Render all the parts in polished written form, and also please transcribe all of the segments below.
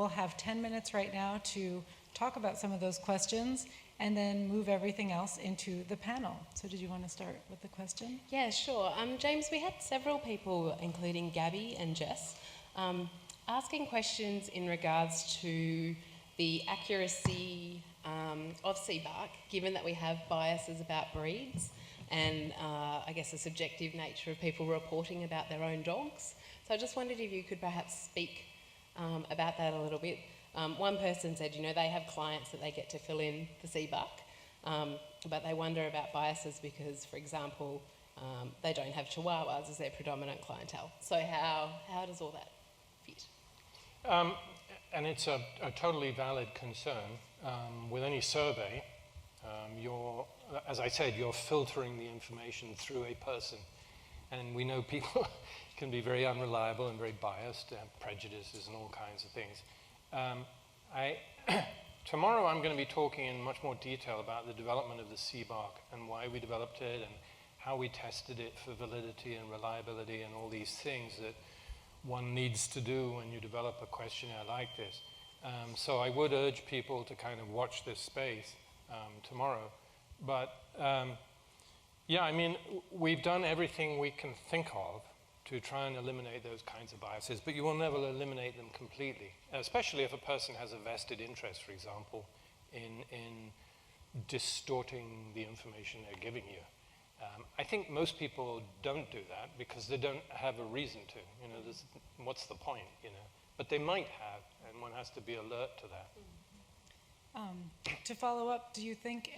we'll have 10 minutes right now to talk about some of those questions and then move everything else into the panel. So did you want to start with the question? Yeah, sure. James, we had several people, including Gabby and Jess, asking questions in regards to the accuracy of SPARC, given that we have biases about breeds and I guess the subjective nature of people reporting about their own dogs. So I just wondered if you could perhaps speak about that a little bit. One person said, you know, they have clients that they get to fill in the SPARC, but they wonder about biases because, for example, they don't have Chihuahuas as their predominant clientele. So how does all that fit? And it's a totally valid concern. With any survey, as I said, you're filtering the information through a person. And we know people can be very unreliable and very biased, prejudices and all kinds of things. Tomorrow I'm going to be talking in much more detail about the development of the SPARC and why we developed it and how we tested it for validity and reliability and all these things that one needs to do when you develop a questionnaire like this. So I would urge people to kind of watch this space tomorrow. But yeah, I mean, we've done everything we can think of to try and eliminate those kinds of biases, but you will never eliminate them completely, especially if a person has a vested interest, for example, in distorting the information they're giving you. I think most people don't do that because they don't have a reason to. You know, what's the point, you know? But they might have, and one has to be alert to that. To follow up, do you think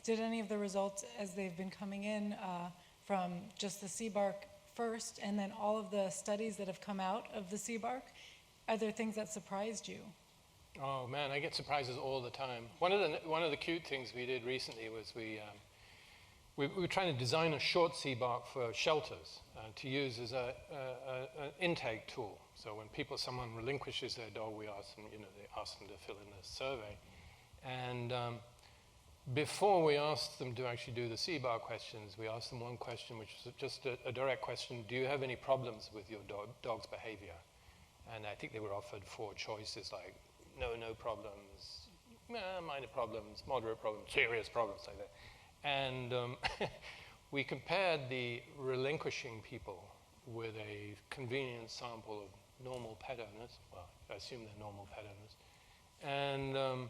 did any of the results as they've been coming in from just the SPARC first and then all of the studies that have come out of the SPARC, are there things that surprised you? Oh man, I get surprises all the time. One of the cute things we did recently was we were trying to design a short SPARC for shelters to use as an intake tool. So when someone relinquishes their dog, we ask them, they ask them to fill in the survey. And before we asked them to actually do the SPARC questions, we asked them one question, which was just a direct question: do you have any problems with your dog's behavior? And I think they were offered 4 choices, like no problems, minor problems, moderate problems, serious problems, like that. And we compared the relinquishing people with a convenient sample of normal pet owners. Well, I assume they're normal pet owners. And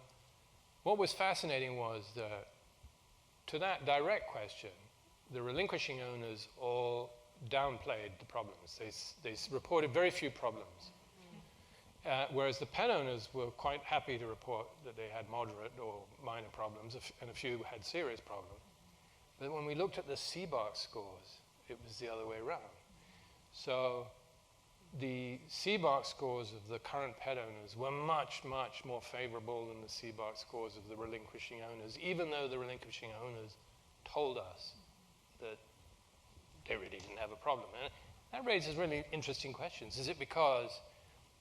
what was fascinating was that to that direct question, the relinquishing owners all downplayed the problems. They reported very few problems. Whereas the pet owners were quite happy to report that they had moderate or minor problems, and a few had serious problems. But when we looked at the SPARC scores, it was the other way around. So the SPARC scores of the current pet owners were much, much more favorable than the SPARC scores of the relinquishing owners, even though the relinquishing owners told us that they really didn't have a problem. And that raises really interesting questions. Is it because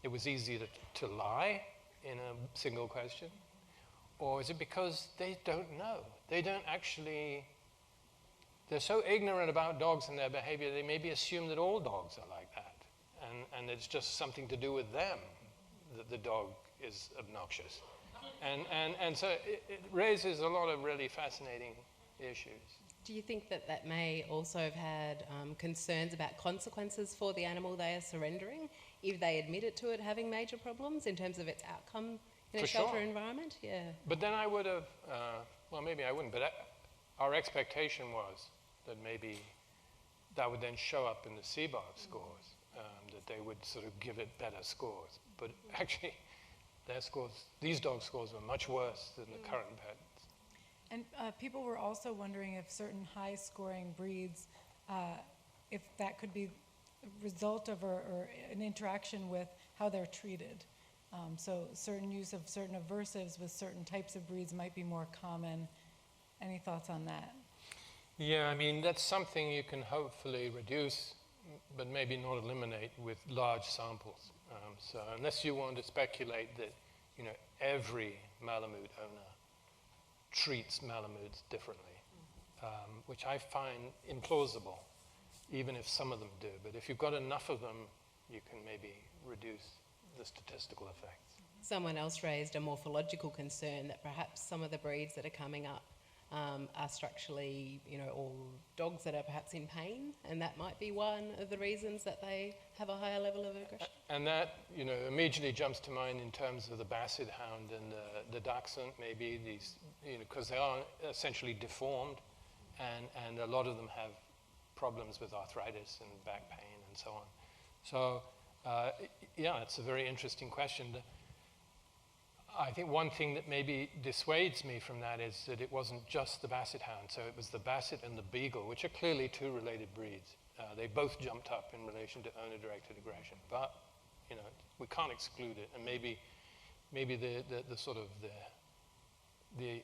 it was easy to lie in a single question? Or is it because they don't know? They don't actually, they're so ignorant about dogs and their behavior, they maybe assume that all dogs are like that. And it's just something to do with them that the dog is obnoxious. And so it raises a lot of really fascinating issues. Do you think that may also have had concerns about consequences for the animal they are surrendering if they admitted to it having major problems in terms of its outcome in a shelter environment? Yeah. But then I would have, well, maybe I wouldn't, but our expectation was that maybe that would then show up in the SPARC scores, that they would sort of give it better scores. But actually, their scores, these dog scores were much worse than the current pets. And people were also wondering if certain high-scoring breeds, if that could be a result of or an interaction with how they're treated. So certain use of certain aversives with certain types of breeds might be more common. Any thoughts on that? Yeah, I mean, that's something you can hopefully reduce, but maybe not eliminate with large samples. So unless you want to speculate that, every Malamute owner treats Malamutes differently, which I find implausible, even if some of them do. But if you've got enough of them, you can maybe reduce the statistical effects. Someone else raised a morphological concern that perhaps some of the breeds that are coming up are structurally, or dogs that are perhaps in pain, and that might be one of the reasons that they have a higher level of aggression. And that, immediately jumps to mind in terms of the Basset Hound and the Dachshund, maybe these, because they are essentially deformed, and a lot of them have problems with arthritis and back pain and so on. So, yeah, it's a very interesting question. I think one thing that maybe dissuades me from that is that it wasn't just the Basset Hound. So it was the Basset and the Beagle, which are clearly two related breeds. They both jumped up in relation to owner-directed aggression. But, we can't exclude it. And maybe the sort of the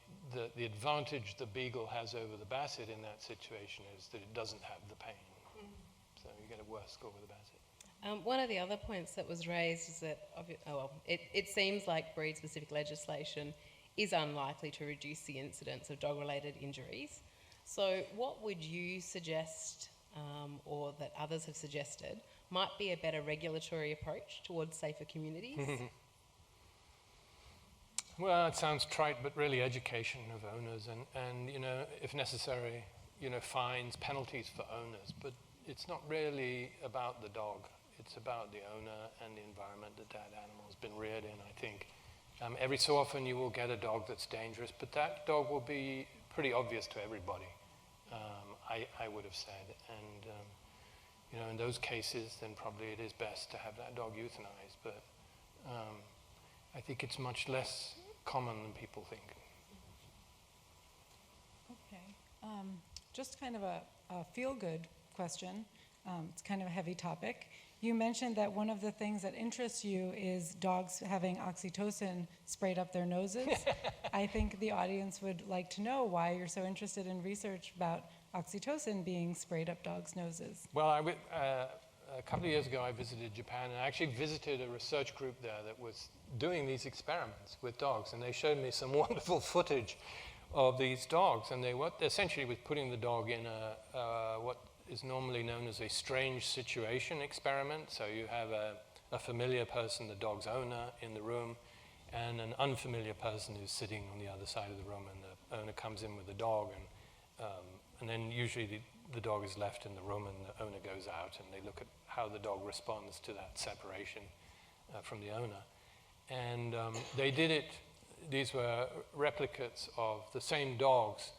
advantage the Beagle has over the Basset in that situation is that it doesn't have the pain. So you get a worse score with the Basset. One of the other points that was raised is that it seems like breed-specific legislation is unlikely to reduce the incidence of dog-related injuries. So what would you suggest, or that others have suggested, might be a better regulatory approach towards safer communities? Well, it sounds trite, but really education of owners and if necessary, fines, penalties for owners. But it's not really about the dog. It's about the owner and the environment that animal has been reared in, I think. Every so often you will get a dog that's dangerous, but that dog will be pretty obvious to everybody, I would have said. And, in those cases, then probably it is best to have that dog euthanized. But I think it's much less common than people think. Okay. Just kind of a feel-good question. It's kind of a heavy topic. You mentioned that one of the things that interests you is dogs having oxytocin sprayed up their noses. I think the audience would like to know why you're so interested in research about oxytocin being sprayed up dogs' noses. Well, a couple of years ago I visited Japan, and I actually visited a research group there that was doing these experiments with dogs, and they showed me some wonderful footage of these dogs, and they essentially was putting the dog in what is normally known as a strange situation experiment. So you have a familiar person, the dog's owner, in the room, and an unfamiliar person who's sitting on the other side of the room, and the owner comes in with the dog, and then usually the dog is left in the room and the owner goes out, and they look at how the dog responds to that separation from the owner. And they did it, these were replicates of the same dogs.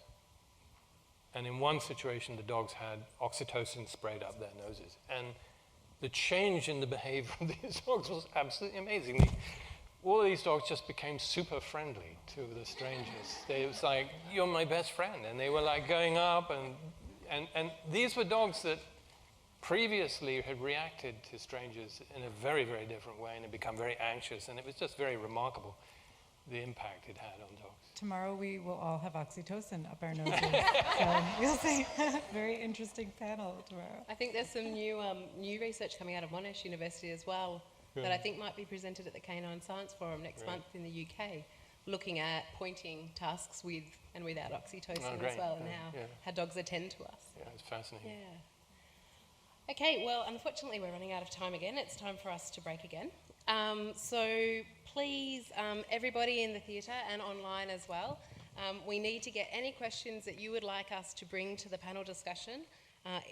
And in one situation, the dogs had oxytocin sprayed up their noses. And the change in the behavior of these dogs was absolutely amazing. All of these dogs just became super friendly to the strangers. It was like, you're my best friend. And they were like going up. And these were dogs that previously had reacted to strangers in a very, very different way and had become very anxious. And it was just very remarkable, the impact it had on dogs. Tomorrow we will all have oxytocin up our noses. So you'll see. Very interesting panel tomorrow. I think there's some new research coming out of Monash University as well that I think might be presented at the Canine Science Forum next month in the UK, looking at pointing tasks with and without oxytocin as well, and how dogs attend to us. Yeah, it's fascinating. Yeah. Okay, well, unfortunately we're running out of time again. It's time for us to break again. So please, everybody in the theatre and online as well, we need to get any questions that you would like us to bring to the panel discussion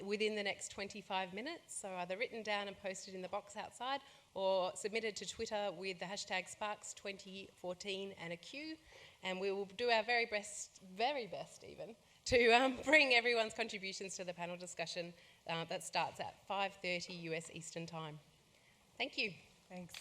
within the next 25 minutes. So either written down and posted in the box outside, or submitted to Twitter with the hashtag SPARCS2014 and a Q. And we will do our very best even, to bring everyone's contributions to the panel discussion that starts at 5:30 US Eastern Time. Thank you. Thanks.